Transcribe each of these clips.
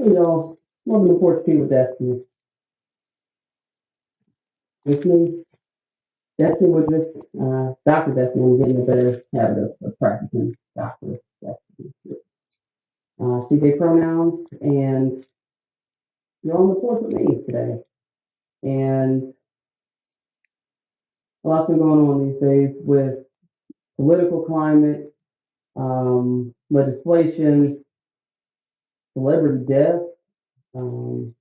Hey y'all, welcome to Porch with Destinee. With me, Destinee with this, Dr. Destinee. I'm getting a better habit of practicing Dr. Destinee. She gave pronouns, and you're on the porch with me today. And a lot's been going on these days with political climate, legislation, celebrity death, um,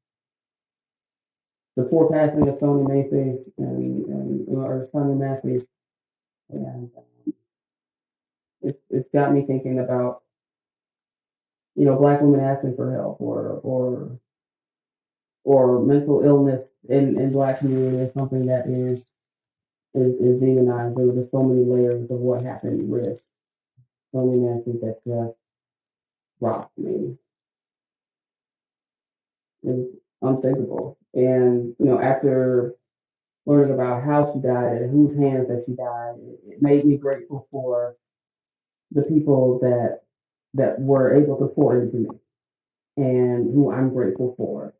the poor passing of Tony Macy or Tony Massey, and it's got me thinking about Black women asking for help or mental illness in Black community is something that is demonized. There were just so many layers of what happened with so many Nancy that just rocked me. It was unthinkable. And, after learning about how she died and whose hands that she died, it made me grateful for the people that were able to pour into me and who I'm grateful for.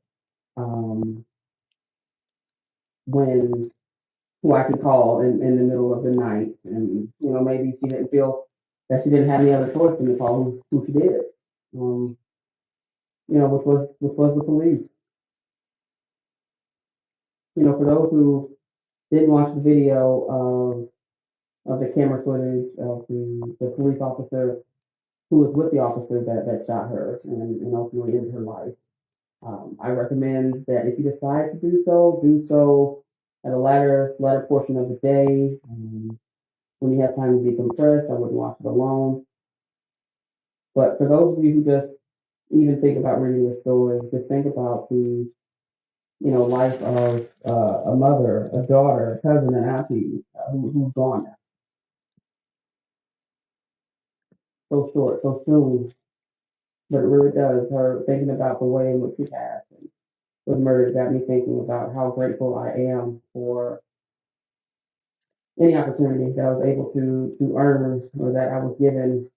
Um, when who I could call in the middle of the night. And, maybe she didn't feel that she didn't have any other choice than to call who she did. Um, which was the police. For those who didn't watch the video of the camera footage of the police officer who was with the officer that shot her and ultimately ended her life. I recommend that if you decide to do so at a latter portion of the day. When you have time to decompress, I wouldn't watch it alone. But for those of you who just even think about reading the story, just think about the life of a mother, a daughter, a cousin, an auntie who's gone now. So short, so soon. But it really does. Her thinking about the way in which she passed and was murdered got me thinking about how grateful I am for any opportunity that I was able to earn or that I was given.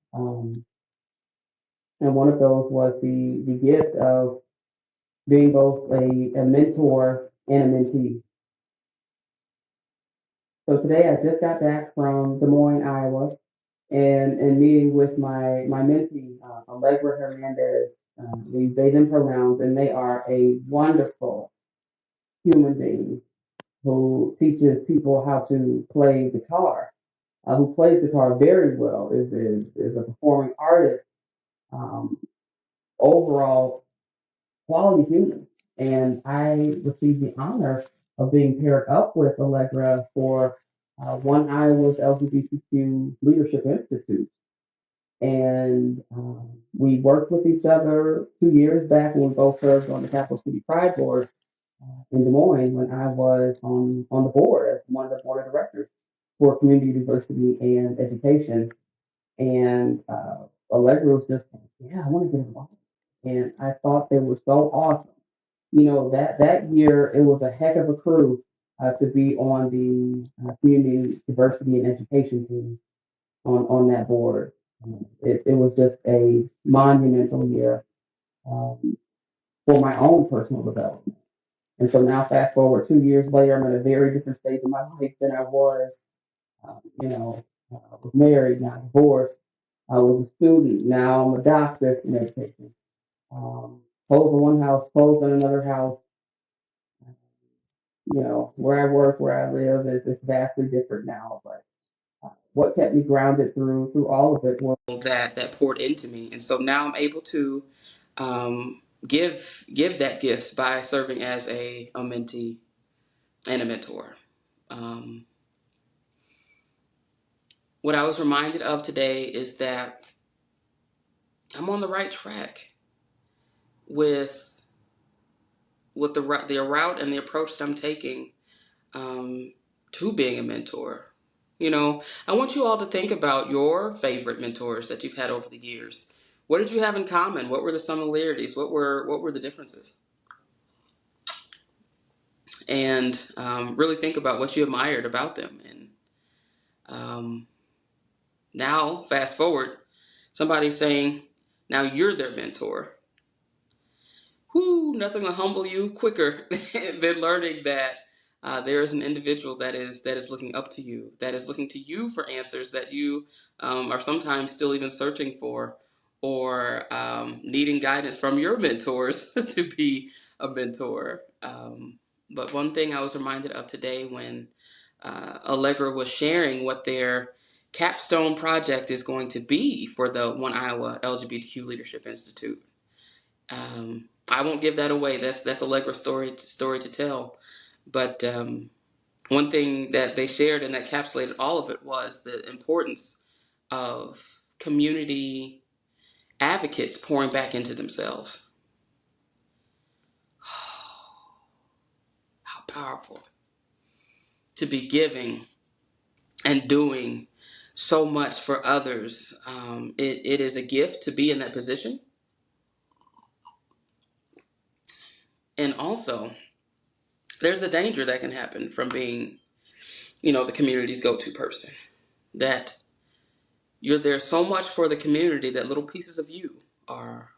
And one of those was the gift of being both a mentor and a mentee. So today I just got back from Des Moines, Iowa, and meeting with my mentee, Allegra Hernandez. We use they them pronouns, and they are a wonderful human being who teaches people how to play guitar. Who plays guitar very well, is a performing artist, um, overall quality human. And I received the honor of being paired up with Allegra for One Iowa's LGBTQ Leadership Institute. And we worked with each other 2 years back when we both served on the Capital City Pride Board in Des Moines when I was on the board as one of the board of directors for community diversity and education. And Allegra was just, yeah, I want to get involved. And I thought they were so awesome. That year it was a heck of a crew to be on the community diversity and education team on that board. It was just a monumental year um, for my own personal development. And so now, fast forward 2 years later, I'm at a very different stage of my life than I was. I was married, now divorced. I was a student, now I'm a doctor in education. Closed in one house, closed in another house. Where I work, where I live is vastly different now. But what kept me grounded through all of it was that poured into me, and so now I'm able to give that gift by serving as a mentee and a mentor. Um, what I was reminded of today is that I'm on the right track with the route and the approach that I'm taking to being a mentor. I want you all to think about your favorite mentors that you've had over the years. What did you have in common? What were the similarities? What were the differences? And really think about what you admired about them. And um, now, fast forward, somebody's saying, now you're their mentor. nothing will humble you quicker than learning that there is an individual that is looking up to you, that is looking to you for answers that you are sometimes still even searching for, or needing guidance from your mentors to be a mentor. But one thing I was reminded of today when Allegra was sharing what their capstone project is going to be for the One Iowa LGBTQ Leadership Institute. I won't give that away. That's Allegra's story to tell. But one thing that they shared and that encapsulated all of it was the importance of community advocates pouring back into themselves. How powerful to be giving and doing so much for others. It is a gift to be in that position. And also, there's a danger that can happen from being, the community's go-to person. That you're there so much for the community that little pieces of you are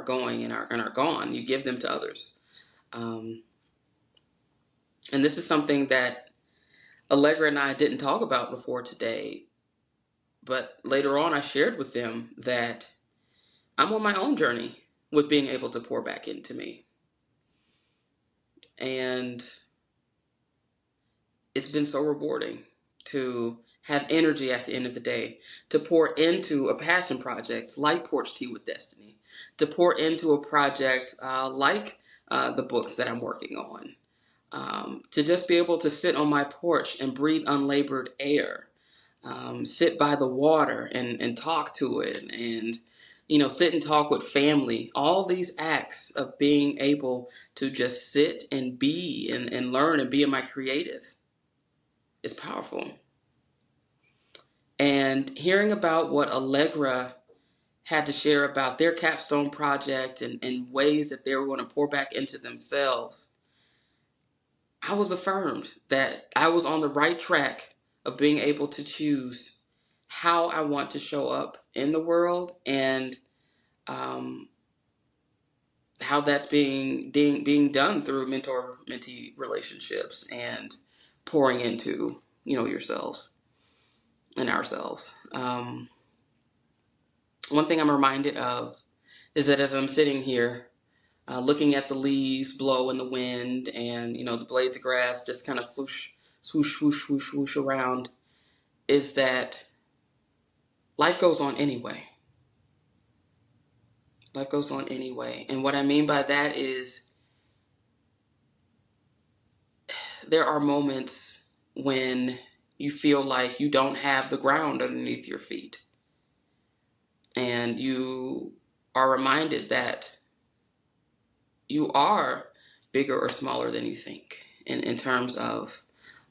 going and are gone. You give them to others. Um, and this is something that Allegra and I didn't talk about before today, but later on I shared with them that I'm on my own journey with being able to pour back into me. And it's been so rewarding to have energy at the end of the day, to pour into a passion project like Porch Tea with Destinee, to pour into a project like the books that I'm working on, to just be able to sit on my porch and breathe unlabored air, sit by the water and talk to it, and sit and talk with family. All these acts of being able to just sit and be and learn and be in my creative is powerful. And hearing about what Allegra had to share about their capstone project and ways that they were going to pour back into themselves, I was affirmed that I was on the right track of being able to choose how I want to show up in the world, and um, how that's being done through mentor-mentee relationships and pouring into yourselves and ourselves. One thing I'm reminded of is that as I'm sitting here, looking at the leaves blow in the wind, and the blades of grass just kind of swoosh, swoosh, swoosh, swoosh, swoosh around, is that life goes on anyway. Life goes on anyway. And what I mean by that is there are moments when you feel like you don't have the ground underneath your feet. And you are reminded that you are bigger or smaller than you think in terms of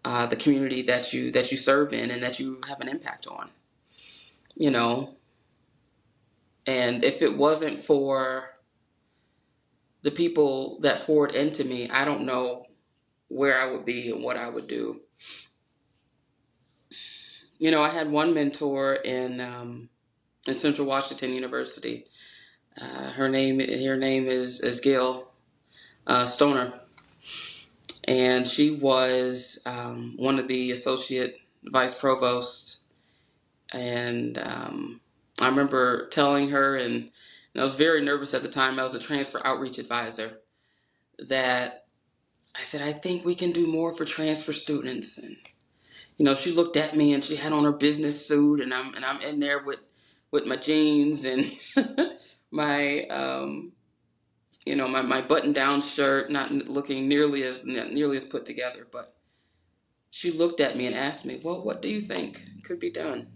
the community that you serve in and that you have an impact on. And if it wasn't for the people that poured into me, I don't know where I would be and what I would do. I had one mentor in Central Washington University. Her name is Gail Stoner, and she was one of the associate vice provosts. And I remember telling her, and I was very nervous at the time. I was a transfer outreach advisor. That I said, I think we can do more for transfer students. And she looked at me and she had on her business suit, and I'm in there with my jeans and my my button down shirt, not looking nearly as put together. But she looked at me and asked me, well, what do you think could be done?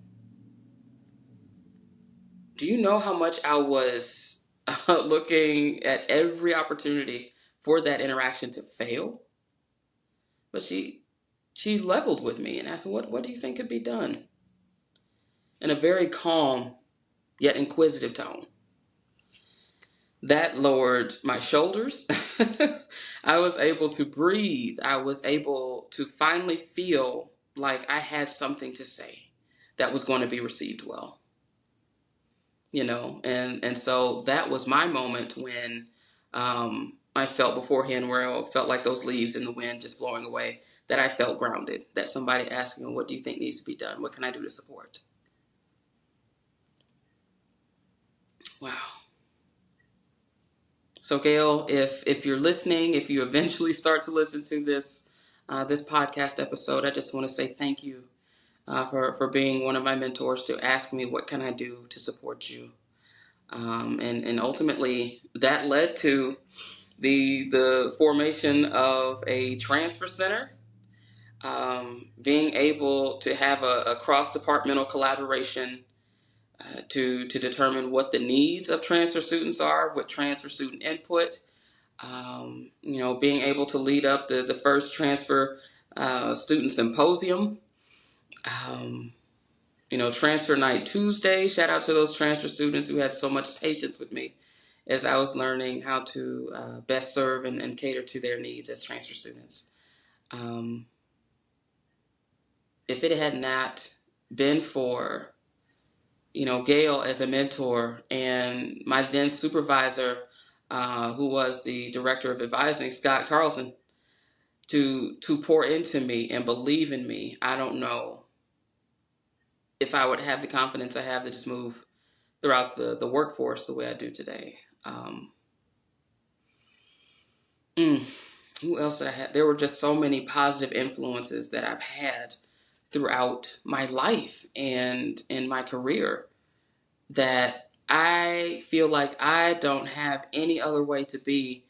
Do you know how much I was looking at every opportunity for that interaction to fail? But she leveled with me and asked, what do you think could be done? In a very calm yet inquisitive tone. That lowered my shoulders. I was able to breathe. I was able to finally feel like I had something to say that was going to be received well. And so that was my moment when I felt beforehand, where I felt like those leaves in the wind just blowing away, that I felt grounded, that somebody asking me, what do you think needs to be done? What can I do to support? Wow. So Gail, if you're listening, if you eventually start to listen to this podcast episode, I just want to say thank you for being one of my mentors, to ask me what can I do to support you. And ultimately that led to the formation of a transfer center, being able to have a cross-departmental collaboration to determine what the needs of transfer students are, with transfer student input. Being able to lead up the first transfer student symposium. Um, Transfer Night Tuesday. Shout out to those transfer students who had so much patience with me as I was learning how to best serve and cater to their needs as transfer students. Um, if it had not been for, Gail as a mentor, and my then supervisor, who was the director of advising, Scott Carlson, to pour into me and believe in me, I don't know if I would have the confidence I have to just move throughout the workforce the way I do today. Um, mm, who else did I have? There were just so many positive influences that I've had throughout my life and in my career, that I feel like I don't have any other way to be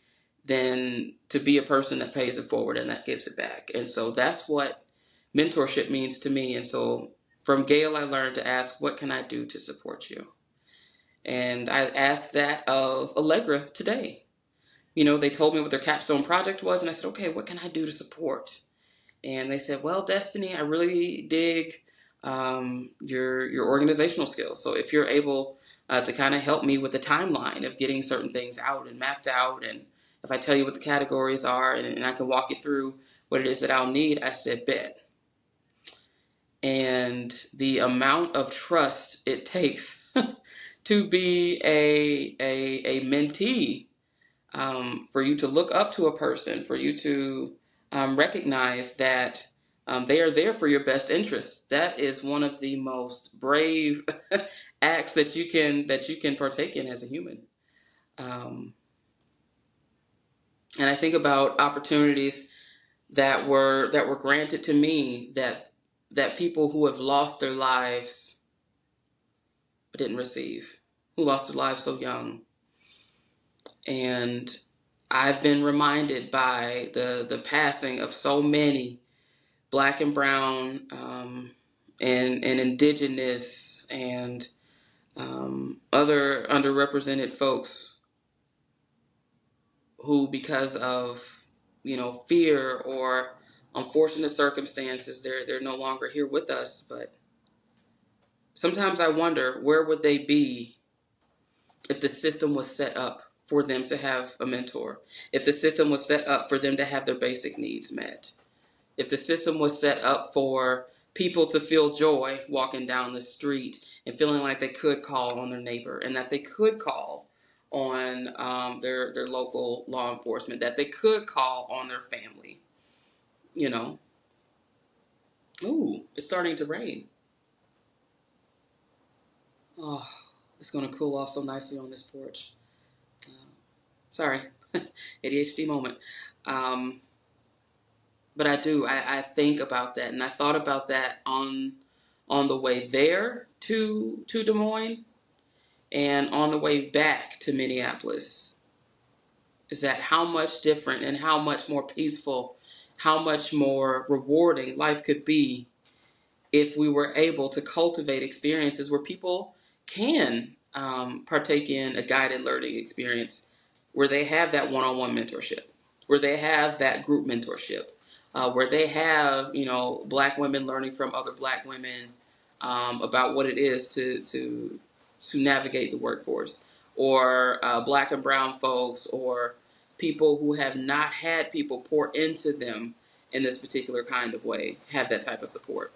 than to be a person that pays it forward and that gives it back. And so that's what mentorship means to me. And so from Gail, I learned to ask, what can I do to support you? And I asked that of Allegra today. They told me what their capstone project was, and I said, okay, what can I do to support? And they said, well, Destinee, I really dig your organizational skills. So if you're able to kind of help me with the timeline of getting certain things out and mapped out, and if I tell you what the categories are, and I can walk you through what it is that I'll need, I said, bet. And the amount of trust it takes to be a mentee, for you to look up to a person, for you to recognize that they are there for your best interests. That is one of the most brave acts that you can partake in as a human. Um, and I think about opportunities that were granted to me, that people who have lost their lives didn't receive, who lost their lives so young. And I've been reminded by the passing of so many Black and brown, and indigenous, and other underrepresented folks who, because of fear or unfortunate circumstances, they're no longer here with us. But sometimes I wonder, where would they be if the system was set up for them to have a mentor, if the system was set up for them to have their basic needs met, if the system was set up for people to feel joy walking down the street and feeling like they could call on their neighbor, and that they could call on their local law enforcement, that they could call on their family. you know Ooh, it's starting to rain. Oh, it's going to cool off so nicely on this porch. uh, Sorry, ADHD moment. Um, but I think about that, and I thought about that on the way there to Des Moines, and on the way back to Minneapolis. Is that how much different and how much more peaceful, how much more rewarding life could be if we were able to cultivate experiences where people can partake in a guided learning experience, where they have that one-on-one mentorship, where they have that group mentorship, where they have Black women learning from other Black women about what it is to navigate the workforce, or Black and brown folks, or people who have not had people pour into them in this particular kind of way, have that type of support.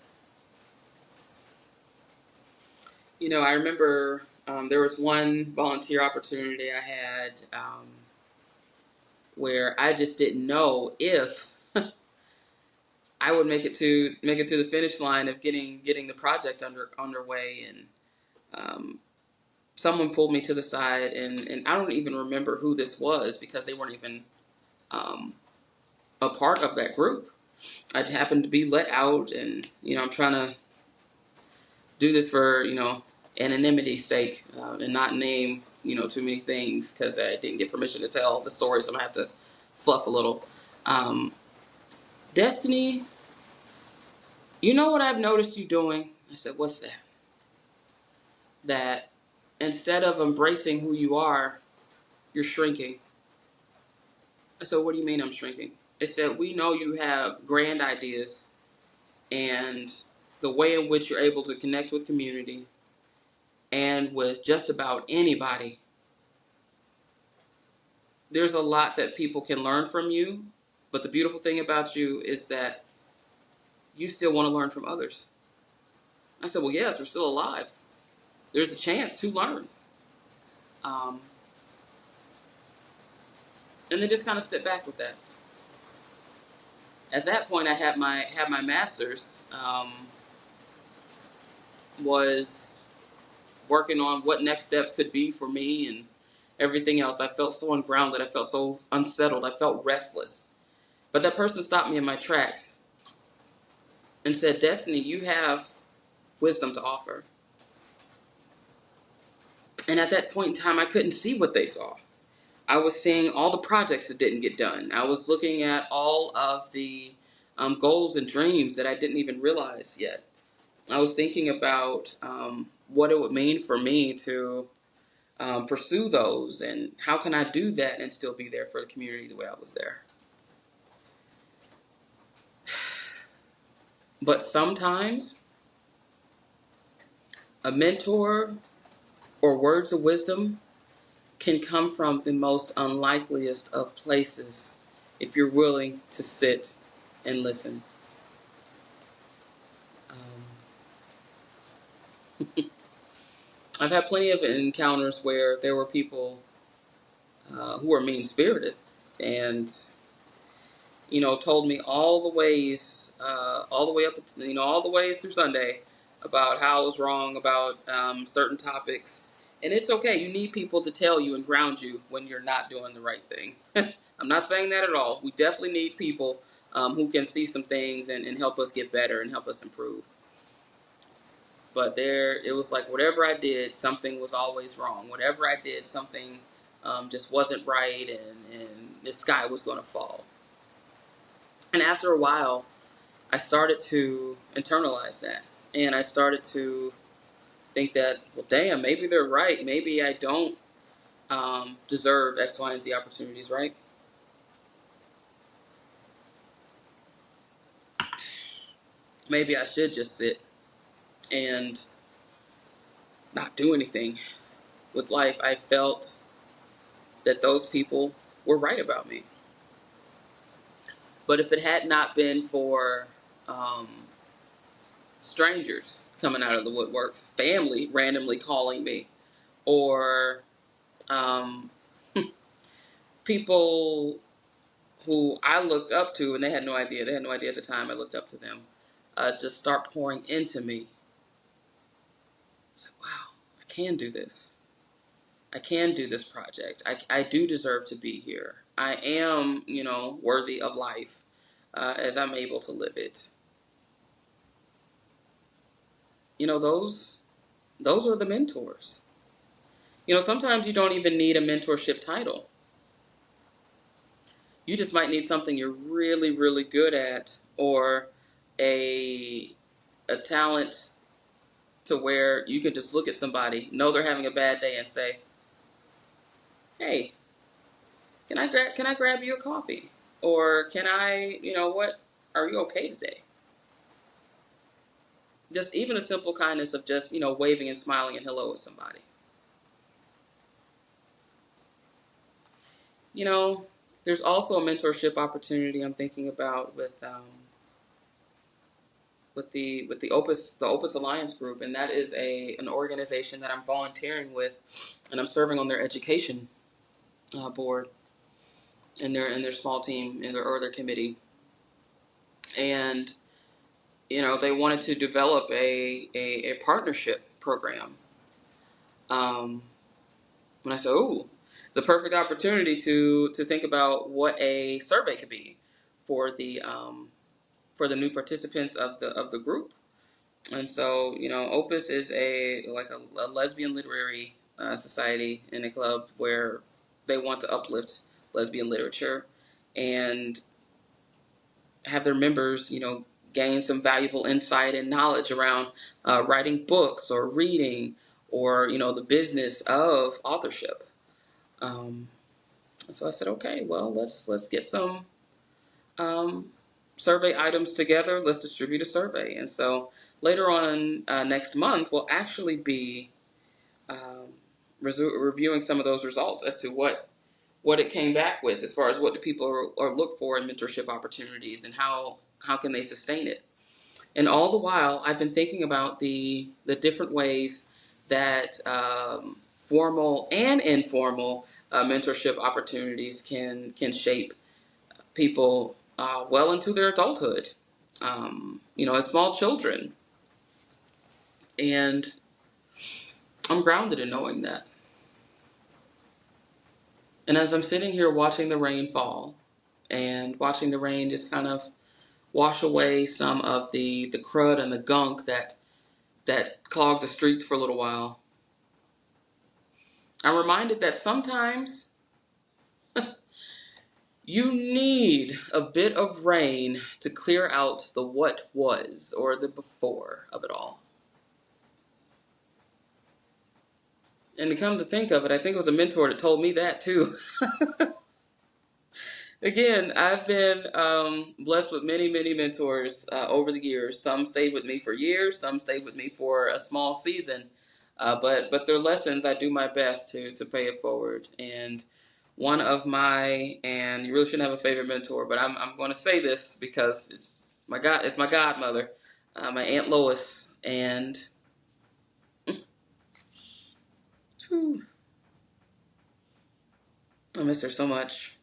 I remember there was one volunteer opportunity I had. where I just didn't know if I would make it to the finish line of getting the project underway. And someone pulled me to the side, and I don't even remember who this was because they weren't even um, a part of that group. I happened to be let out, and I'm trying to do this for anonymity's sake, and not name too many things because I didn't get permission to tell the story, so I'm gonna have to fluff a little. Um, Destinee, you know what I've noticed you doing? I said, what's that? That instead of embracing who you are, you're shrinking. I said, what do you mean I'm shrinking? It said, we know you have grand ideas and the way in which you're able to connect with community and with just about anybody. There's a lot that people can learn from you, but the beautiful thing about you is that you still want to learn from others. I said, well, yes, we're still alive. There's a chance to learn. Um, and then just kind of sit back with that. At that point, I had my master's, was working on what next steps could be for me and everything else. I felt so ungrounded. I felt so unsettled. I felt restless. But that person stopped me in my tracks and said, Destinee, you have wisdom to offer. And at that point in time, I couldn't see what they saw. I was seeing all the projects that didn't get done. I was looking at all of the goals and dreams that I didn't even realize yet. I was thinking about what it would mean for me to pursue those, and how can I do that and still be there for the community the way I was there. But sometimes a mentor or words of wisdom can come from the most unlikeliest of places if you're willing to sit and listen. I've had plenty of encounters where there were people who were mean-spirited and told me all the ways, all the way up, all the ways through Sunday about how I was wrong about certain topics. And it's okay. You need people to tell you and ground you when you're not doing the right thing. I'm not saying that at all. We definitely need people who can see some things and help us get better and help us improve. But it was like whatever I did, something was always wrong. Whatever I did, something just wasn't right, and the sky was going to fall. And after a while, I started to internalize that. And I started to think that, well, damn, maybe they're right. Maybe I don't deserve X, Y, and Z opportunities, right? Maybe I should just sit and not do anything with life. I felt that those people were right about me. But if it had not been for um, strangers coming out of the woodworks, family randomly calling me, or um, people who I looked up to, and they had no idea. They had no idea at the time I looked up to them. Just start pouring into me. I said, wow, I can do this. I can do this project. I do deserve to be here. I am, worthy of life as I'm able to live it. Those were the mentors. Sometimes you don't even need a mentorship title. You just might need something you're really, really good at, or a talent to where you can just look at somebody, know they're having a bad day, and say, "Hey, can I grab you a coffee? Or can I, what? Are you okay today?" Just even a simple kindness of just waving and smiling and hello with somebody. There's also a mentorship opportunity I'm thinking about with the Opus Alliance group, and that is an organization that I'm volunteering with, and I'm serving on their education board. in their small team or their committee, and they wanted to develop a partnership program. Um, and I said, "Oh, it's a perfect opportunity to think about what a survey could be for the new participants of the group." And so, Opus is a lesbian literary society and a club where they want to uplift lesbian literature and have their members, gain some valuable insight and knowledge around writing books or reading or, the business of authorship. Um, so I said, okay, well, let's get some um, survey items together. Let's distribute a survey. And so later on next month, we'll actually be um, reviewing some of those results as to what it came back with as far as what do people are look for in mentorship opportunities and how can they sustain it. And all the while, I've been thinking about the different ways that formal and informal mentorship opportunities can shape people well into their adulthood, as small children. And I'm grounded in knowing that. And as I'm sitting here watching the rain fall and watching the rain just kind of wash away some of the crud and the gunk that clogged the streets for a little while, I'm reminded that sometimes you need a bit of rain to clear out the what was or the before of it all. And to come to think of it, I think it was a mentor that told me that too. Again, I've been blessed with many, many mentors over the years. Some stayed with me for years, some stayed with me for a small season. But their lessons, I do my best to pay it forward. And one of and you really shouldn't have a favorite mentor, but I'm going to say this because it's my godmother, my Aunt Lois, and whew, I miss her so much.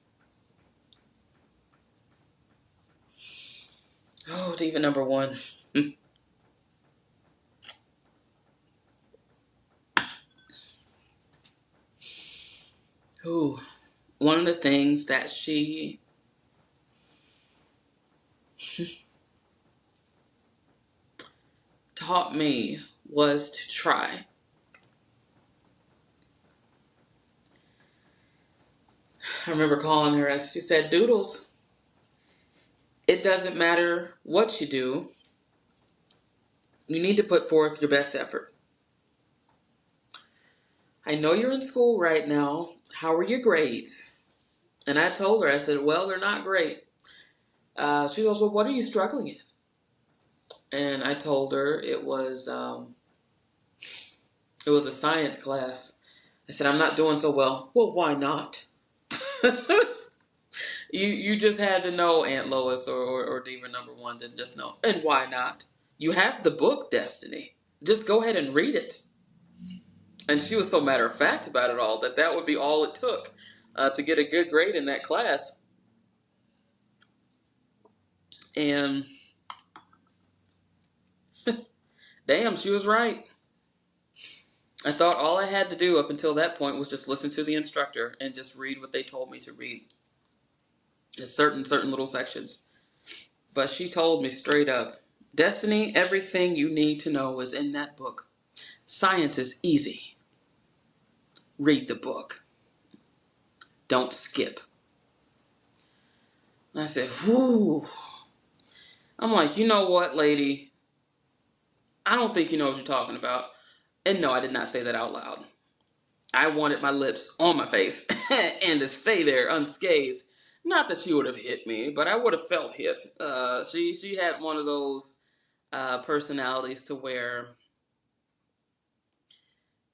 Oh, diva number one. Ooh, one of the things that she taught me was to try. I remember calling her and she said, Doodles, it doesn't matter what you do. You need to put forth your best effort. I know you're in school right now. How are your grades? And I told her, I said, well, they're not great. She goes, well, what are you struggling in? And I told her it was a science class. I said, I'm not doing so well. Well, why not? You just had to know, Aunt Lois or Diva number one, to just know. And why not? You have the book, Destinee. Just go ahead and read it. And she was so matter of fact about it all that would be all it took to get a good grade in that class. And damn, she was right. I thought all I had to do up until that point was just listen to the instructor and just read what they told me to read. Certain little sections. But she told me straight up, Destinee, everything you need to know is in that book. Science is easy. Read the book. Don't skip. And I said, whoo. I'm like, you know what, lady? I don't think you know what you're talking about. And no, I did not say that out loud. I wanted my lips on my face and to stay there unscathed. Not that she would have hit me, but I would have felt hit. She had one of those personalities to where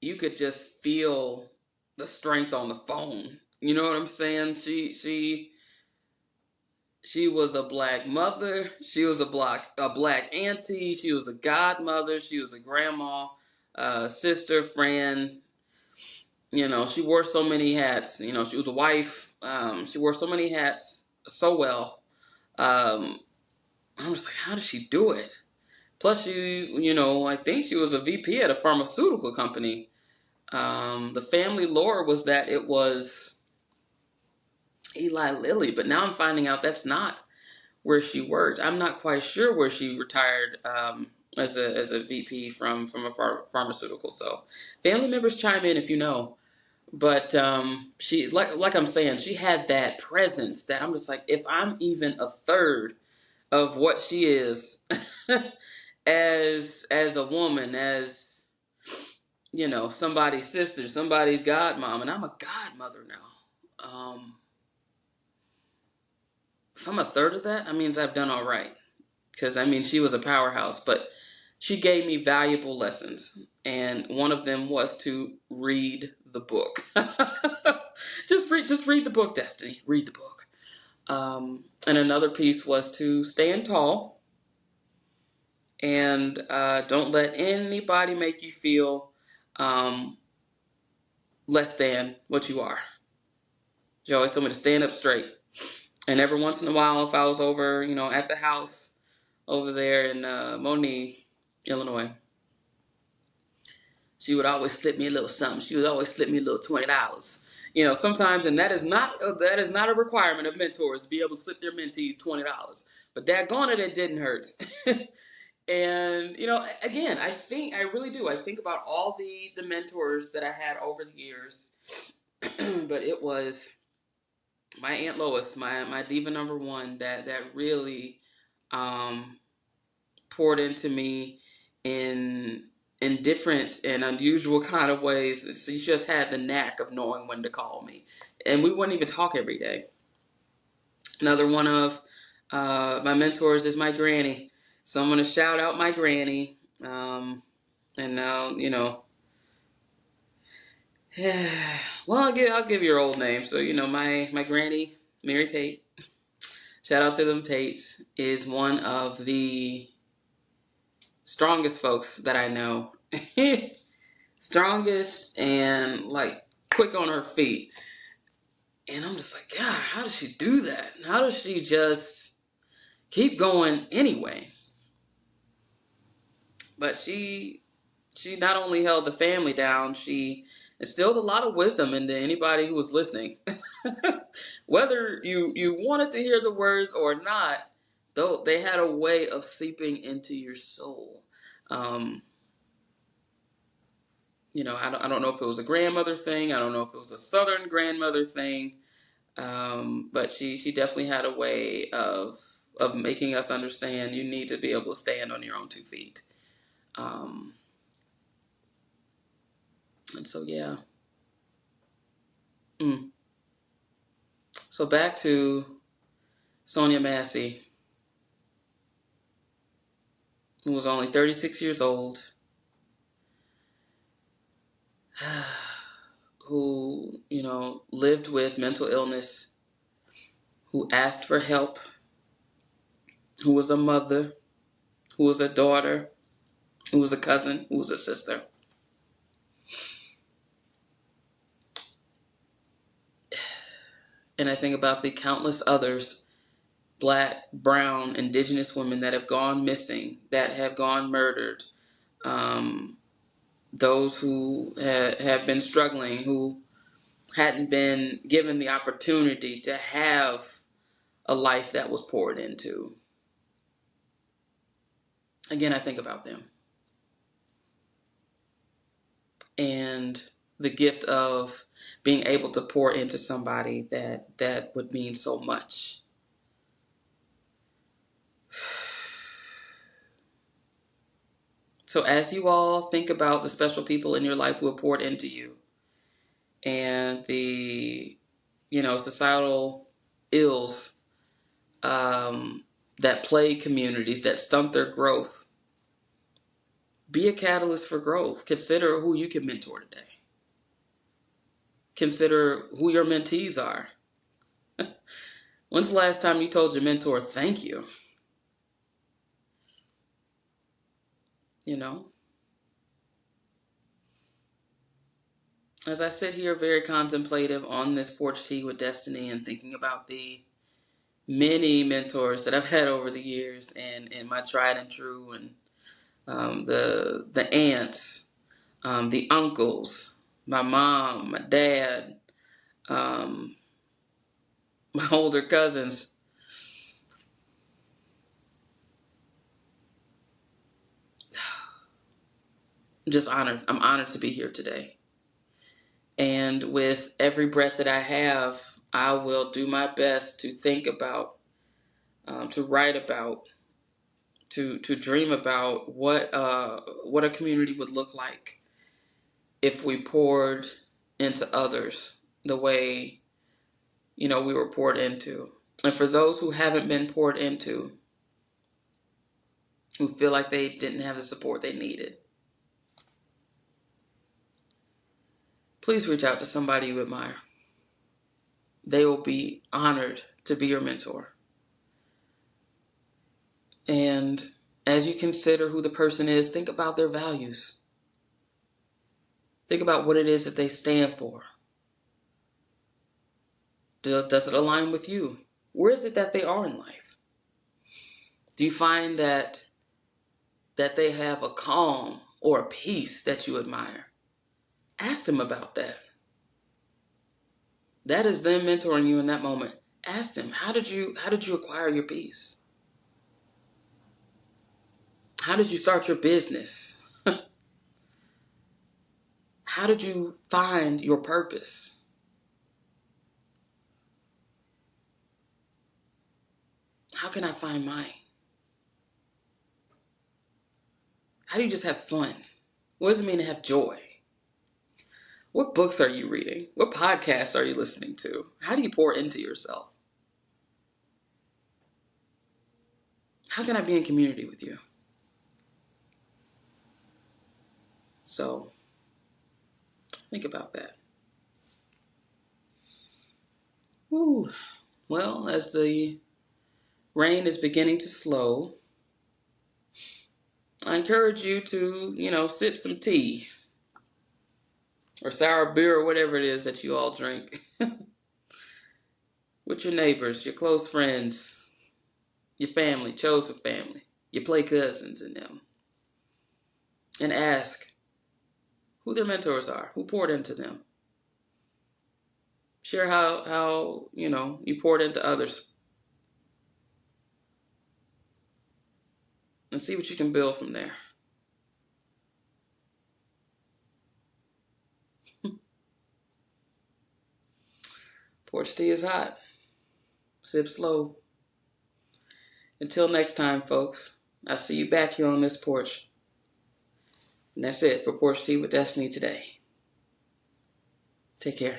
you could just feel the strength on the phone. You know what I'm saying? She was a black mother. She was a black auntie. She was a godmother. She was a grandma, sister, friend. She wore so many hats. She was a wife. She wore so many hats so well. I'm just like, how does she do it? Plus, I think she was a VP at a pharmaceutical company. The family lore was that it was Eli Lilly, but now I'm finding out that's not where she worked. I'm not quite sure where she retired as a VP from a pharmaceutical. So, family members chime in if you know. But she like I'm saying, she had that presence that I'm just like, if I'm even a third of what she is as a woman, as somebody's sister, somebody's godmom, and I'm a godmother now. If I'm a third of that, that means I've done all right. Because she was a powerhouse, but she gave me valuable lessons, and one of them was to read the book. Just read the book, Destinee. Read the book. And another piece was to stand tall and don't let anybody make you feel um, less than what you are. She always told me to stand up straight. And every once in a while, if I was over, at the house over there in Monique, Illinois, she would always slip me a little something. She would always slip me a little $20. Sometimes, and that is not a requirement of mentors to be able to slip their mentees $20. But daggone it didn't hurt. And again, I really do. I think about all the mentors that I had over the years, but it was my Aunt Lois, my diva number one, that really um, poured into me in different and unusual kind of ways. So you just had the knack of knowing when to call me, and we wouldn't even talk every day. Another one of my mentors is my granny, so I'm going to shout out my granny. And now well, I'll give your old name. So my granny, Mary Tate. Shout out to them Tates, is one of the strongest folks that I know. Strongest and like quick on her feet. And I'm just like, God, how does she do that? How does she just keep going anyway? But she not only held the family down, she instilled a lot of wisdom into anybody who was listening. Whether you wanted to hear the words or not, though they had a way of seeping into your soul. Um, I don't know if it was a grandmother thing. I don't know if it was a Southern grandmother thing. But she definitely had a way of making us understand you need to be able to stand on your own 2 feet. Um, and so yeah. Mm. So back to Sonia Massey, who was only 36 years old, who lived with mental illness, who asked for help, who was a mother, who was a daughter, who was a cousin, who was a sister. And I think about the countless others, Black, brown, indigenous women that have gone missing, that have gone murdered, um, those who have been struggling, who hadn't been given the opportunity to have a life that was poured into. Again, I think about them and the gift of being able to pour into somebody that would mean so much. So as you all think about the special people in your life who have poured into you and the societal ills that plague communities, that stunt their growth, be a catalyst for growth. Consider who you can mentor today. Consider who your mentees are. When's the last time you told your mentor thank you? as I sit here very contemplative on this porch tea with Destinee and thinking about the many mentors that I've had over the years and my tried and true and the aunts, the uncles, my mom, my dad, um, my older cousins. I'm just honored. I'm honored to be here today. And with every breath that I have, I will do my best to think about, to write about, to dream about what a community would look like if we poured into others the way we were poured into. And for those who haven't been poured into, who feel like they didn't have the support they needed, please reach out to somebody you admire. They will be honored to be your mentor. And as you consider who the person is, think about their values. Think about what it is that they stand for. Does it align with you? Where is it that they are in life? Do you find that they have a calm or a peace that you admire? Ask them about that. That is them mentoring you in that moment. Ask them, how did you acquire your peace? How did you start your business? How did you find your purpose? How can I find mine? How do you just have fun? What does it mean to have joy? What books are you reading? What podcasts are you listening to? How do you pour into yourself? How can I be in community with you? So, think about that. Woo. Well, as the rain is beginning to slow, I encourage you to, sip some tea or sour beer or whatever it is that you all drink with your neighbors, your close friends, your family, chosen family, your play cousins and them, and ask who their mentors are, who poured into them. Share how you poured into others and see what you can build from there. Porch tea is hot. Sip slow. Until next time, folks, I'll see you back here on this porch. And that's it for Porch Tea with Destinee today. Take care.